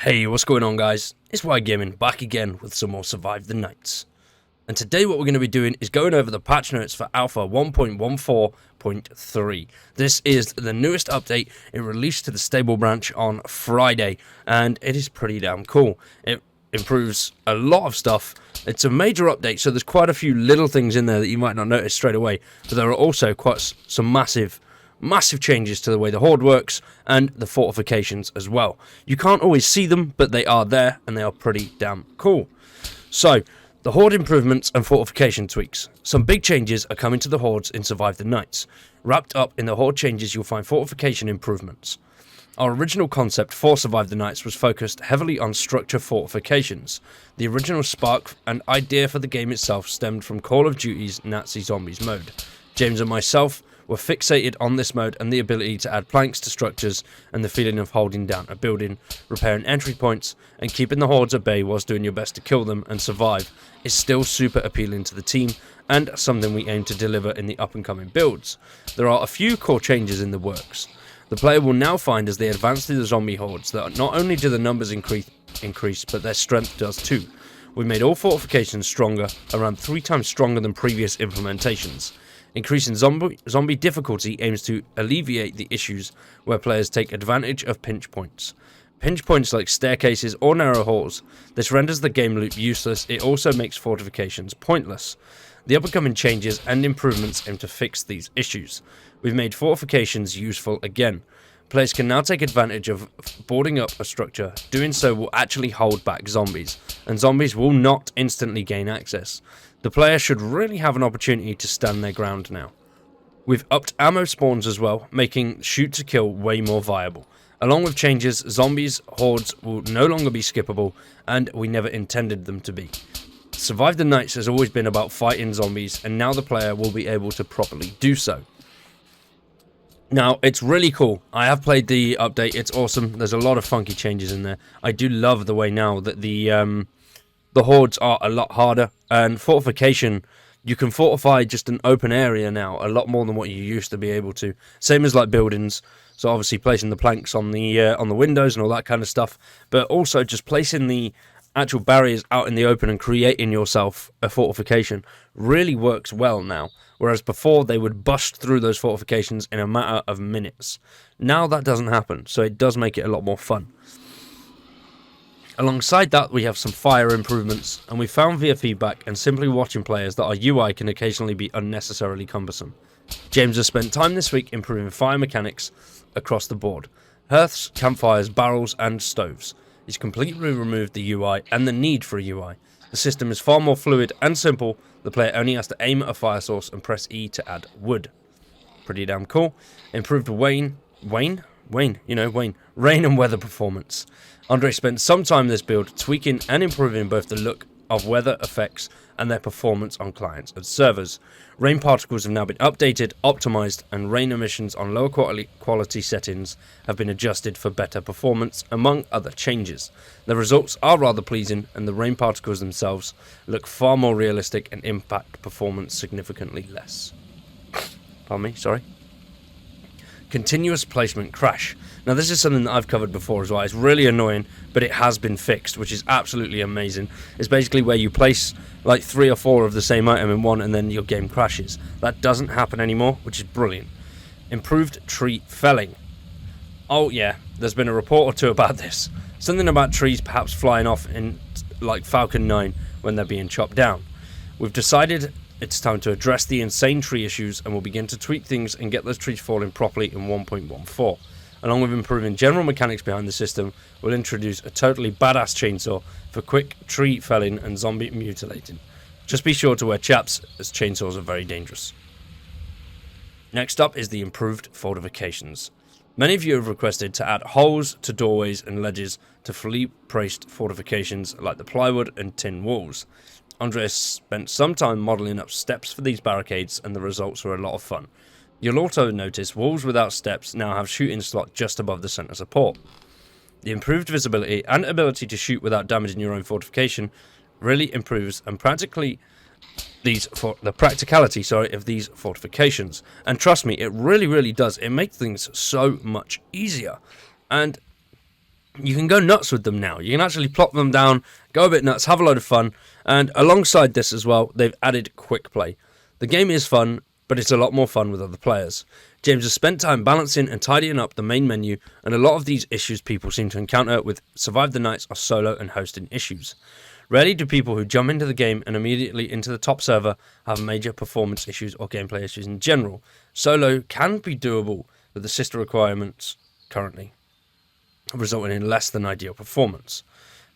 Hey, what's going on, guys? It's Wide Gaming back again with some more Survive the Nights. And today what we're going to be doing is going over the patch notes for Alpha 1.14.3. This is the newest update. It released to the stable branch on Friday, and it is pretty damn cool. It improves a lot of stuff. It's a major update, so there's quite a few little things in there that you might not notice straight away, but there are also quite some massive changes to the way the Horde works and the fortifications as well. You can't always see them, but they are there and they are pretty damn cool. So, the Horde Improvements and Fortification tweaks. Some big changes are coming to the Hordes in Survive the Nights. Wrapped up in the Horde changes, you'll find Fortification Improvements. Our original concept for Survive the Nights was focused heavily on structure fortifications. The original spark and idea for the game itself stemmed from Call of Duty's Nazi Zombies mode. James and myself were fixated on this mode and the ability to add planks to structures and the feeling of holding down a building, repairing entry points, and keeping the hordes at bay whilst doing your best to kill them and survive is still super appealing to the team and something we aim to deliver in the up and coming builds. There are a few core changes in the works. The player will now find as they advance through the zombie hordes that not only do the numbers increase, but their strength does too. We made all fortifications stronger, around 3 times stronger than previous implementations. Increasing zombie difficulty aims to alleviate the issues where players take advantage of pinch points. Pinch points like staircases or narrow halls. This renders the game loop useless. It also makes fortifications pointless. The up-and-coming changes and improvements aim to fix these issues. We've made fortifications useful again. Players can now take advantage of boarding up a structure. Doing so will actually hold back zombies, and zombies will not instantly gain access. The player should really have an opportunity to stand their ground now. We've upped ammo spawns as well, making shoot to kill way more viable. Along with changes, zombies hordes will no longer be skippable, and we never intended them to be. Survive the Nights has always been about fighting zombies, and now the player will be able to properly do so. Now, it's really cool. I have played the update. It's awesome. There's a lot of funky changes in there. I do love the way now that the hordes are a lot harder, and fortification, you can fortify just an open area now a lot more than what you used to be able to. Same as like buildings, so obviously placing the planks on the windows and all that kind of stuff, but also just placing the actual barriers out in the open and creating yourself a fortification really works well now, whereas before they would bust through those fortifications in a matter of minutes. Now that doesn't happen, so it does make it a lot more fun. Alongside that, we have some fire improvements, and we found via feedback and simply watching players that our UI can occasionally be unnecessarily cumbersome. James has spent time this week improving fire mechanics across the board. Hearths, campfires, barrels and stoves. He's completely removed the UI and the need for a UI. The system is far more fluid and simple. The player only has to aim at a fire source and press E to add wood. Pretty damn cool. Improved rain and weather performance. Andre spent some time in this build tweaking and improving both the look of weather effects and their performance on clients and servers. Rain particles have now been updated, optimized, and rain emissions on lower quality settings have been adjusted for better performance, among other changes. The results are rather pleasing, and the rain particles themselves look far more realistic and impact performance significantly less. Pardon me, sorry. Continuous placement crash. Now this is something that I've covered before as well. It's really annoying, but it has been fixed, which is absolutely amazing. It's basically where you place like 3 or 4 of the same item in one and then your game crashes. That doesn't happen anymore, which is brilliant. Improved tree felling. Oh yeah, there's been a report or two about this. Something about trees perhaps flying off in like Falcon 9 when they're being chopped down. We've decided it's time to address the insane tree issues, and we'll begin to tweak things and get those trees falling properly in 1.14. Along with improving general mechanics behind the system, we'll introduce a totally badass chainsaw for quick tree felling and zombie mutilating. Just be sure to wear chaps, as chainsaws are very dangerous. Next up is the improved fortifications. Many of you have requested to add holes to doorways and ledges to fully braced fortifications like the plywood and tin walls. Andreas spent some time modelling up steps for these barricades, and the results were a lot of fun. You'll also notice walls without steps now have shooting slot just above the centre support. The improved visibility and ability to shoot without damaging your own fortification really improves and the practicality of these fortifications. And trust me, it really does. It makes things so much easier. And you can go nuts with them now. You can actually plop them down, go a bit nuts, have a load of fun. And alongside this as well, they've added quick play. The game is fun, but it's a lot more fun with other players. James has spent time balancing and tidying up the main menu, and a lot of these issues people seem to encounter with Survive the Nights are solo and hosting issues. Rarely do people who jump into the game and immediately into the top server have major performance issues or gameplay issues in general. Solo can be doable with the sister requirements currently, resulting in less than ideal performance.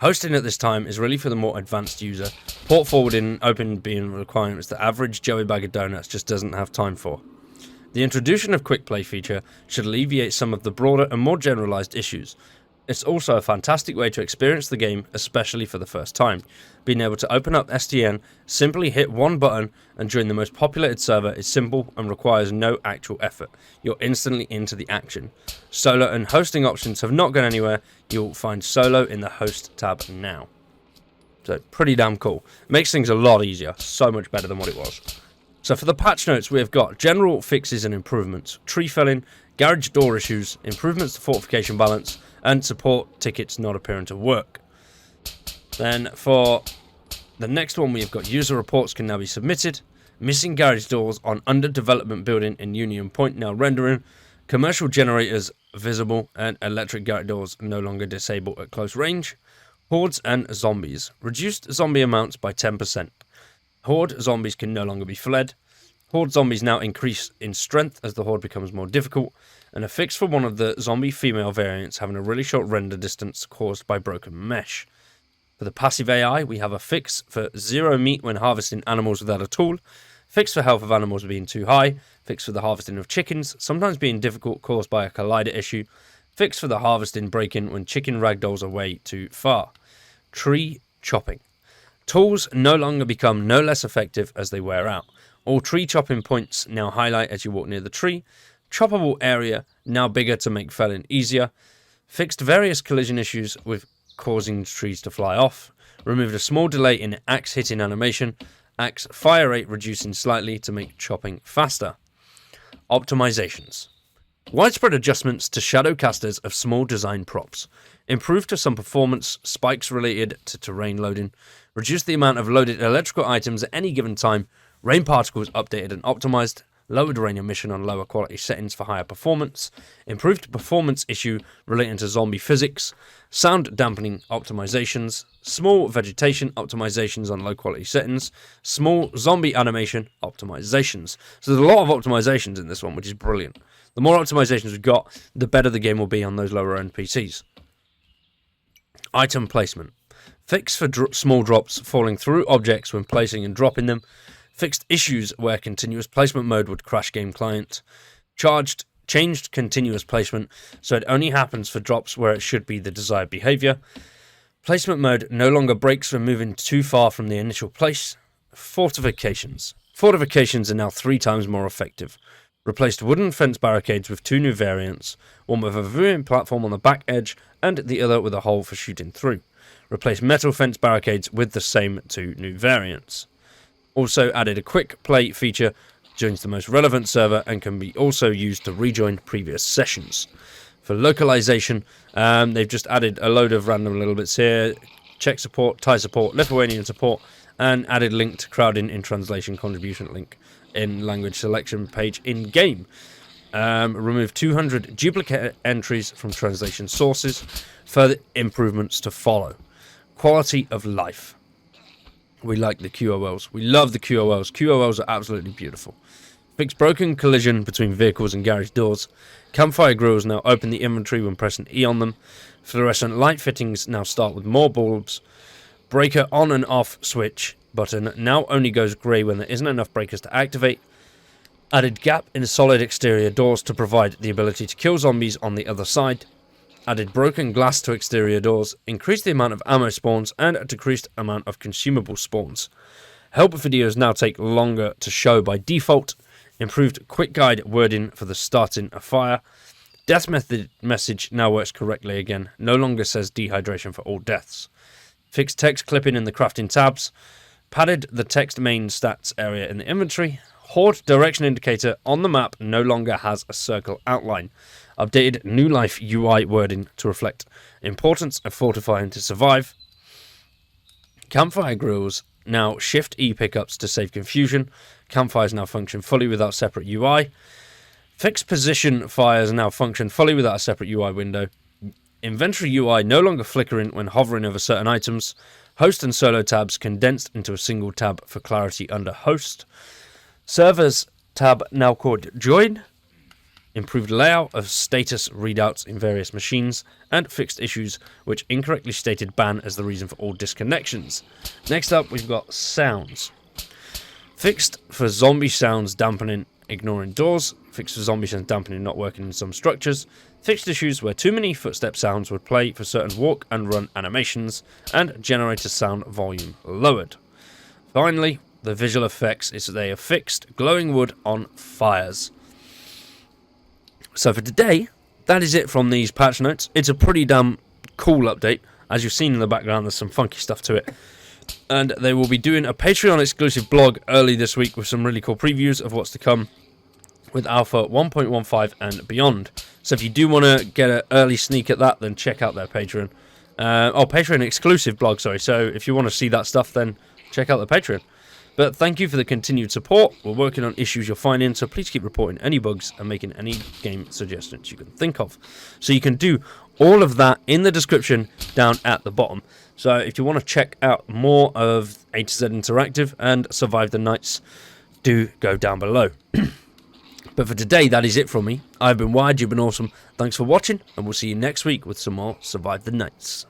Hosting at this time is really for the more advanced user. Port forwarding and open being requirements the average Joey Bag of Donuts just doesn't have time for. The introduction of quick play feature should alleviate some of the broader and more generalized issues. It's also a fantastic way to experience the game, especially for the first time. Being able to open up STN, simply hit one button, and join the most populated server is simple and requires no actual effort. You're instantly into the action. Solo and hosting options have not gone anywhere. You'll find solo in the host tab now. So pretty damn cool. Makes things a lot easier, so much better than what it was. So for the patch notes, we have got general fixes and improvements, tree felling, garage door issues, improvements to fortification balance, and support tickets not appearing to work. Then for the next one, we've got user reports can now be submitted, missing garage doors on under development building in Union Point now rendering, commercial generators visible, and electric garage doors no longer disabled at close range, hordes and zombies, reduced zombie amounts by 10%. Horde zombies can no longer be fled. Horde zombies now increase in strength as the horde becomes more difficult, and a fix for one of the zombie female variants having a really short render distance caused by broken mesh. For the passive AI, we have a fix for zero meat when harvesting animals without a tool, fix for health of animals being too high, fix for the harvesting of chickens, sometimes being difficult caused by a collider issue, fix for the harvesting break-in when chicken ragdolls away too far. Tree chopping. Tools no longer become no less effective as they wear out. All tree chopping points now highlight as you walk near the tree. Choppable area now bigger to make felling easier. Fixed various collision issues with causing trees to fly off. Removed a small delay in axe hitting animation. Axe fire rate reducing slightly to make chopping faster. Optimizations. Widespread adjustments to shadow casters of small design props. Improved to some performance spikes related to terrain loading. Reduced the amount of loaded electrical items at any given time. Rain particles updated and optimized. Lowered rain emission on lower quality settings for higher performance. Improved performance issue relating to zombie physics. Sound dampening optimizations. Small vegetation optimizations on low quality settings. Small zombie animation optimizations. So there's a lot of optimizations in this one, which is brilliant. The more optimizations we've got, the better the game will be on those lower end PCs. Item placement. Fix for small drops falling through objects when placing and dropping them. Fixed issues where continuous placement mode would crash game client. Changed continuous placement so it only happens for drops where it should be the desired behavior. Placement mode no longer breaks when moving too far from the initial place. Fortifications. Fortifications are now 3 times more effective. Replaced wooden fence barricades with 2 new variants, one with a viewing platform on the back edge and the other with a hole for shooting through. Replaced metal fence barricades with the same 2 new variants. Also added a quick play feature, joins the most relevant server and can be also used to rejoin previous sessions. For localization, they've just added a load of random little bits here, Czech support, Thai support, Lithuanian support, and added link to crowding in translation contribution link in language selection page in game. Remove 200 duplicate entries from translation sources. Further improvements to follow. Quality of life. We like the QOLs. We love the QOLs. QOLs are absolutely beautiful. Fix broken collision between vehicles and garage doors. Campfire grills now open the inventory when pressing E on them. Fluorescent light fittings now start with more bulbs. Breaker on and off switch button now only goes grey when there isn't enough breakers to activate. Added gap in solid exterior doors to provide the ability to kill zombies on the other side. Added broken glass to exterior doors, increased the amount of ammo spawns, and a decreased amount of consumable spawns. Help videos now take longer to show by default. Improved quick guide wording for the starting a fire. Death message now works correctly again, no longer says dehydration for all deaths. Fixed text clipping in the crafting tabs. Padded the text main stats area in the inventory. Horde direction indicator on the map no longer has a circle outline. updated New Life UI wording to reflect importance of fortifying to survive. Campfire grills now shift E pickups to save confusion. Campfires now function fully without separate UI. Fixed position fires now function fully without a separate UI window. Inventory UI no longer flickering when hovering over certain items. Host and solo tabs condensed into a single tab for clarity under host. Servers tab now called join. Improved layout of status readouts in various machines, and fixed issues which incorrectly stated ban as the reason for all disconnections. Next up, we've got sounds. Fixed for zombie sounds dampening, ignoring doors. Fixed for zombie sounds dampening, not working in some structures. Fixed issues where too many footstep sounds would play for certain walk and run animations, and generator sound volume lowered. Finally, the visual effects is that they have fixed glowing wood on fires. So for today, that is it from these patch notes. It's a pretty damn cool update. As you've seen in the background, there's some funky stuff to it. And they will be doing a Patreon exclusive blog early this week with some really cool previews of what's to come with Alpha 1.15 and beyond. So if you do want to get an early sneak at that, then check out their Patreon. Patreon exclusive blog, sorry. So if you want to see that stuff, then check out the Patreon. But thank you for the continued support. We're working on issues you're finding, so please keep reporting any bugs and making any game suggestions you can think of. So you can do all of that in the description down at the bottom. So if you want to check out more of A to Z Interactive and Survive the Nights, do go down below. But for today, that is it from me. I've been Wired, you've been awesome. Thanks for watching, and we'll see you next week with some more Survive the Nights.